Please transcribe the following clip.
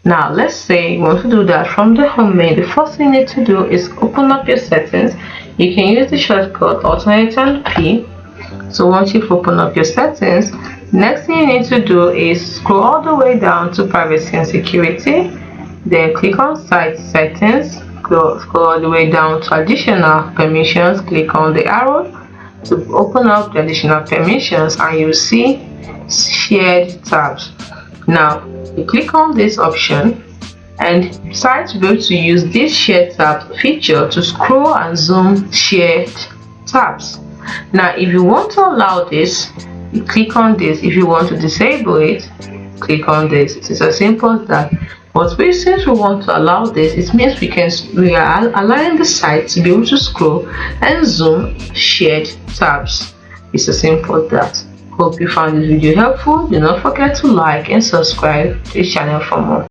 Now let's say you want to do that from the home menu. The first thing you need to do is open up your settings. You can use the shortcut Alt+P. So once you've opened up your settings, next thing you need to do is scroll all the way down to privacy and security, then click on site settings, scroll all the way down to additional permissions, click on the arrow to open up the additional permissions, and you'll see shared tabs. Now you click on this option and decide to be able to use this shared tab feature to scroll and zoom shared tabs. Now if you want to allow this, you click on this. If you want to disable it, click on this. It is as simple as that. But since we want to allow this, it means we are allowing the site to be able to scroll and zoom shared tabs. It's as simple as that. Hope you found this video helpful. Do not forget to like and subscribe to the channel for more.